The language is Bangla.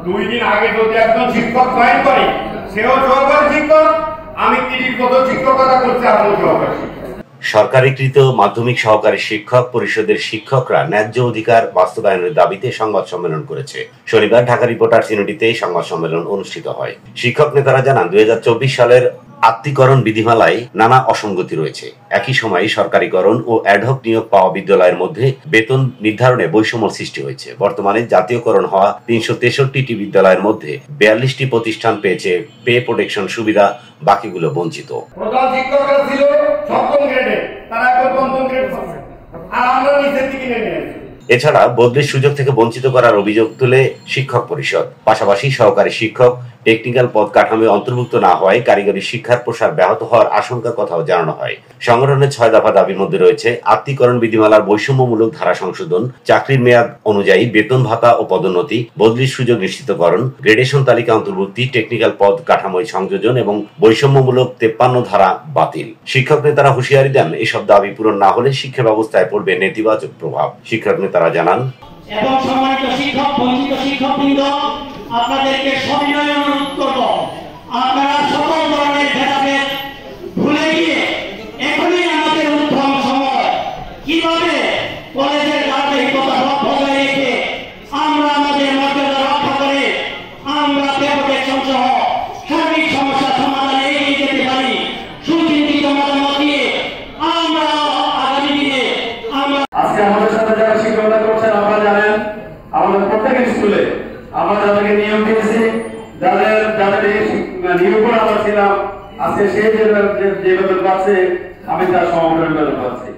2 দিন আগে যদি একজন শিক্ষক জয়েন করে সেও সহকারী শিক্ষক, আমি 30 বছর শিক্ষকতা করছি আমিও সহকারী শিক্ষক। সরকারিকৃত মাধ্যমিক সহকারী শিক্ষক পরিষদের শিক্ষকরা ন্যায্য অধিকার বাস্তবায়নের দাবিতে সংবাদ সম্মেলন করেছে। শনিবার ঢাকা রিপোর্টার্স ইউনিটিতে সংবাদ সম্মেলন অনুষ্ঠিত হয়। শিক্ষক নেতারা জানান 2024 সালের আত্মীকরণ বিধিমালায় নানা অসঙ্গতি রয়েছে। একই সময়ে সরকারিকরণ ও অ্যাডহক নিয়োগ পাওয়া বিদ্যালয়ের মধ্যে বেতন নির্ধারণে বৈষম্য সৃষ্টি হয়েছে। বর্তমানে জাতীয়করণ হওয়া 363টি বিদ্যালয়ের মধ্যে 42টি প্রতিষ্ঠান পেয়েছে পে প্রোটেকশন সুবিধা, বাকিগুলো বঞ্চিত। প্রধান শিক্ষকরা ছিল 7ম গ্রেডে, তারা এখন 5ম গ্রেড পাচ্ছে, আর আমরা নিচের দিকে নেমে আছি। এছাড়া বদলির সুযোগ থেকে বঞ্চিত করার অভিযোগ তুলে শিক্ষক পরিষদ। পাশাপাশি সহকারী শিক্ষক টেকনিক্যাল পদ কাঠামোয় অন্তর্ভুক্ত না হওয়ায় কারিগরি শিক্ষার প্রসার ব্যাহত হওয়ার আশঙ্কার কথাও জানানো হয়। সংগঠনের 6 দফা দাবির মধ্যে রয়েছে আত্মীকরণ বিধিমালার বৈষম্যমূলক ধারা সংশোধন, চাকরির মেয়াদ অনুযায়ী বেতন ভাতা ও পদোন্নতি, বদলির সুযোগ নিশ্চিতকরণ, গ্রেডেশন তালিকা অন্তর্ভুক্তি, টেকনিক্যাল পদ কাঠামোয় সংযোজন এবং বৈষম্যমূলক 53 ধারা বাতিল। শিক্ষক নেতারা হুঁশিয়ারি দেন, এসব দাবি পূরণ না হলে শিক্ষা ব্যবস্থায় পড়বে নেতিবাচক প্রভাব। শিক্ষক নেতারা জানান, এবং সম্মানিত শিক্ষক, বঞ্চিত শিক্ষকবৃন্দ, আপনাদেরকে সবিনয় অনুরোধ করব, আপনারা সকল ধরনের ভেদাভেদ ভুলে গিয়ে এখনই আমাদের উত্তম সময় কিভাবে কলেজের ধারাবাহিকতা বজায় রেখে আমরা আমাদের মর্যাদা রক্ষা করে আমরা পে প্রোটেকশন সহ সার্বিক সমস্যা সমাধানে এগিয়ে যেতে পারি। সুচিন্তিত মতামত দিয়ে আমরা আগামী দিনে আজকে আমাদের সাথে যারা শিক্ষকতা করছেন আপনারা জানেন, আমাদের প্রত্যেক স্কুলে আমরা যাদেরকে নিয়োগ দিয়েছি, যাদের নিয়োগ করে আমরা ছিলাম, আজকে সেই যে বেতন পাচ্ছে আমি তার সমগ্র বেতন পাচ্ছি।